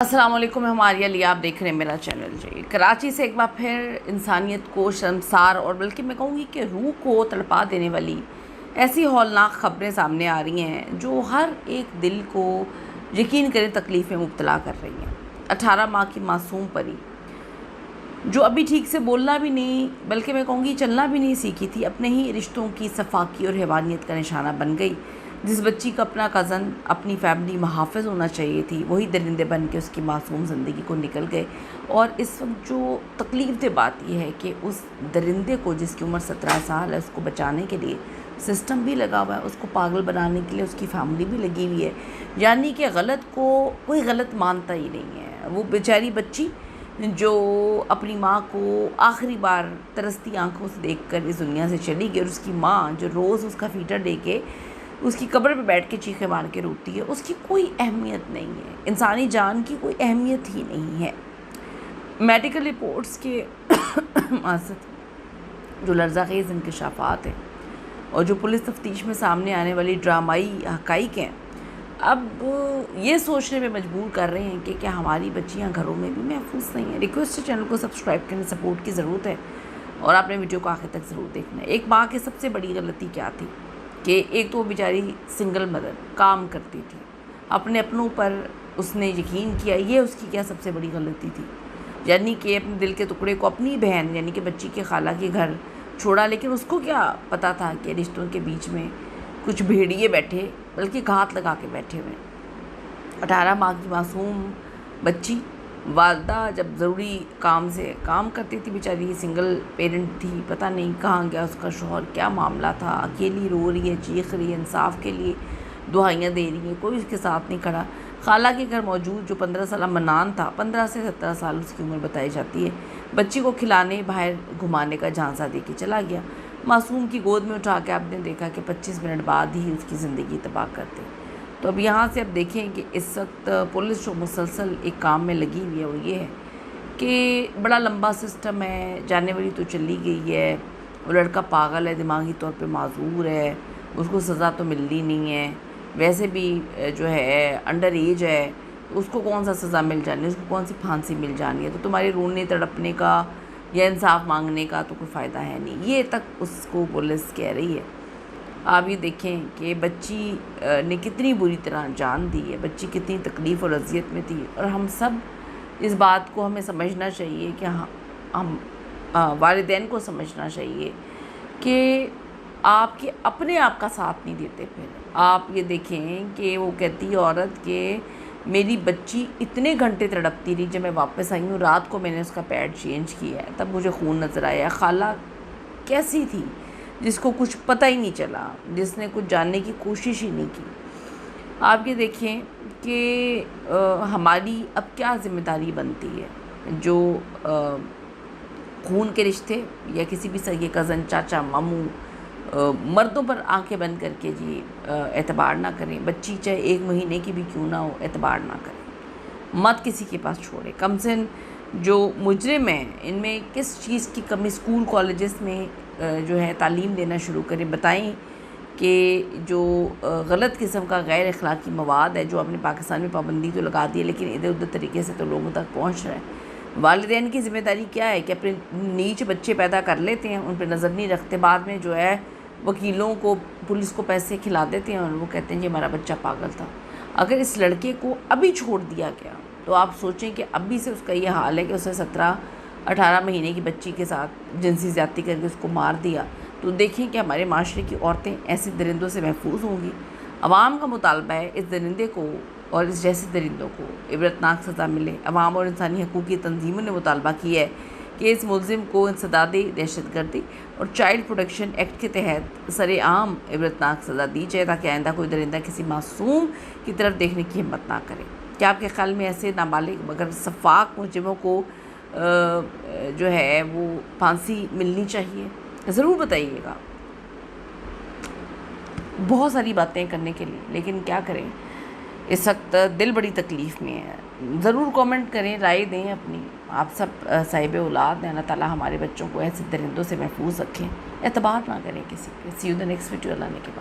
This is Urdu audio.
السلام علیکم، ہمارے لیے آپ دیکھ رہے ہیں میرا چینل جی۔ کراچی سے ایک بار پھر انسانیت کو شرمسار اور بلکہ میں کہوں گی کہ روح کو تڑپا دینے والی ایسی ہولناک خبریں سامنے آ رہی ہیں جو ہر ایک دل کو یقین کریں تکلیف میں مبتلا کر رہی ہیں۔ 18 ماہ کی معصوم پری جو ابھی ٹھیک سے بولنا بھی نہیں بلکہ میں کہوں گی چلنا بھی نہیں سیکھی تھی، اپنے ہی رشتوں کی صفاقی اور حیوانیت کا نشانہ بن گئی۔ جس بچی کا اپنا کزن، اپنی فیملی محافظ ہونا چاہیے تھی، وہی درندے بن کے اس کی معصوم زندگی کو نکل گئے۔ اور اس وقت جو تکلیف دہ بات یہ ہے کہ اس درندے کو، جس کی عمر 17 سال ہے، اس کو بچانے کے لیے سسٹم بھی لگا ہوا ہے، اس کو پاگل بنانے کے لیے اس کی فیملی بھی لگی ہوئی ہے، یعنی کہ غلط کو کوئی غلط مانتا ہی نہیں ہے۔ وہ بیچاری بچی جو اپنی ماں کو آخری بار ترستی آنکھوں سے دیکھ کر اس دنیا سے چلی گئی، اور اس کی ماں جو روز اس کا فیڈر دے کے اس کی قبر پہ بیٹھ کے چیخیں مار کے روتی ہے، اس کی کوئی اہمیت نہیں ہے، انسانی جان کی کوئی اہمیت ہی نہیں ہے۔ میڈیکل رپورٹس کے جو لرزہ خیز انکشافات ہیں اور جو پولیس تفتیش میں سامنے آنے والی ڈرامائی حقائق ہیں، اب یہ سوچنے میں مجبور کر رہے ہیں کہ کیا ہماری بچیاں گھروں میں بھی محفوظ نہیں ہیں۔ ریکویسٹ ہے چینل کو سبسکرائب کریں، سپورٹ کی ضرورت ہے اور آپ نے ویڈیو کو آخر تک ضرور دیکھنا ہے۔ ایک ماں کی سب سے بڑی غلطی کیا تھی کہ ایک تو وہ بیچاری سنگل مدر کام کرتی تھی، اپنوں پر اس نے یقین کیا، یہ اس کی کیا سب سے بڑی غلطی تھی، یعنی کہ اپنے دل کے ٹکڑے کو اپنی بہن یعنی کہ بچی کے خالہ کے گھر چھوڑا، لیکن اس کو کیا پتہ تھا کہ رشتوں کے بیچ میں کچھ بھیڑیے بیٹھے بلکہ گھات لگا کے بیٹھے ہوئے۔ 18 ماہ کی معصوم بچی، والدہ جب ضروری کام سے کام کرتی تھی، بیچاری سنگل پیرنٹ تھی، پتہ نہیں کہاں گیا اس کا شوہر، کیا معاملہ تھا، اکیلی رو رہی ہے، چیخ رہی ہے، انصاف کے لیے دعائیاں دے رہی ہیں، کوئی اس کے ساتھ نہیں کھڑا۔ خالہ کے گھر موجود جو 15 سالہ منان تھا، 15 سے 17 سال اس کی عمر بتائی جاتی ہے، بچی کو کھلانے باہر گھمانے کا جھانسا دے کے چلا گیا۔ معصوم کی گود میں اٹھا کے آپ نے دیکھا کہ 25 منٹ بعد ہی اس کی زندگی تباہ کر دی۔ تو اب یہاں سے اب دیکھیں کہ اس وقت پولیس جو مسلسل ایک کام میں لگی ہوئی ہے وہ یہ ہے کہ بڑا لمبا سسٹم ہے، جانے والی تو چلی گئی ہے، وہ لڑکا پاگل ہے، دماغی طور پہ معذور ہے، اس کو سزا تو ملنی نہیں ہے، ویسے بھی جو ہے انڈر ایج ہے، تو اس کو کون سا سزا مل جانی ہے، اس کو کون سی پھانسی مل جانی ہے، تو تمہارے رونے تڑپنے کا یا انصاف مانگنے کا تو کوئی فائدہ ہے نہیں، یہ تک اس کو پولیس کہہ رہی ہے۔ آپ یہ دیکھیں کہ بچی نے کتنی بری طرح جان دی ہے، بچی کتنی تکلیف اور اذیت میں تھی، اور ہم سب اس بات کو ہمیں سمجھنا چاہیے کہ ہم والدین کو سمجھنا چاہیے کہ آپ کے اپنے آپ کا ساتھ نہیں دیتے۔ پھر آپ یہ دیکھیں کہ وہ کہتی ہے عورت کہ میری بچی اتنے گھنٹے تڑپتی رہی، جب میں واپس آئی ہوں رات کو میں نے اس کا پیڈ چینج کیا ہے، تب مجھے خون نظر آیا۔ خالہ کیسی تھی جس کو کچھ پتہ ہی نہیں چلا، جس نے کچھ جاننے کی کوشش ہی نہیں کی۔ آپ یہ دیکھیں کہ ہماری اب کیا ذمہ داری بنتی ہے، جو خون کے رشتے یا کسی بھی سگے کزن، چاچا، ماموں، مردوں پر آنکھیں بند کر کے جی اعتبار نہ کریں، بچی چاہے 1 مہینے کی بھی کیوں نہ ہو اعتبار نہ کریں، مت کسی کے پاس چھوڑے۔ کم سے جو مجرم ہیں ان میں کس چیز کی کمی، اسکول کالجز میں جو ہے تعلیم دینا شروع کریں، بتائیں کہ جو غلط قسم کا غیر اخلاقی مواد ہے، جو اپنے پاکستان میں پابندی تو لگا دی ہے لیکن ادھر ادھر طریقے سے تو لوگوں تک پہنچ رہا ہے۔ والدین کی ذمہ داری کیا ہے کہ اپنے نیچ بچے پیدا کر لیتے ہیں، ان پہ نظر نہیں رکھتے، بعد میں جو ہے وکیلوں کو، پولیس کو پیسے کھلا دیتے ہیں اور وہ کہتے ہیں جی ہمارا بچہ پاگل تھا۔ اگر اس لڑکے کو ابھی چھوڑ دیا گیا تو آپ سوچیں کہ ابھی سے اس کا یہ حال ہے کہ اسے 17-18 مہینے کی بچی کے ساتھ جنسی زیادتی کر کے اس کو مار دیا، تو دیکھیں کہ ہمارے معاشرے کی عورتیں ایسے درندوں سے محفوظ ہوں گی۔ عوام کا مطالبہ ہے اس درندے کو اور اس جیسے درندوں کو عبرتناک سزا ملے۔ عوام اور انسانی حقوق کی تنظیموں نے مطالبہ کیا ہے کہ اس ملزم کو انسدادی دہشت گردی اور چائلڈ پروٹیکشن ایکٹ کے تحت سر عام عبرتناک سزا دی جائے تاکہ آئندہ کوئی درندہ کسی معصوم کی طرف دیکھنے کی ہمت نہ کرے۔ کیا آپ کے خیال میں ایسے نابالغ مگر شفاق مجرموں کو جو ہے وہ پھانسی ملنی چاہیے؟ ضرور بتائیے گا۔ بہت ساری باتیں کرنے کے لیے، لیکن کیا کریں، اس وقت دل بڑی تکلیف میں ہے۔ ضرور کامنٹ کریں، رائے دیں اپنی، آپ سب صاحب اولاد ہیں، اللہ تعالیٰ ہمارے بچوں کو ایسے درندوں سے محفوظ رکھیں، اعتبار نہ کریں کسی پہ۔ سی یو دی نیکسٹ ویڈیو، اللہ نے کے بعد۔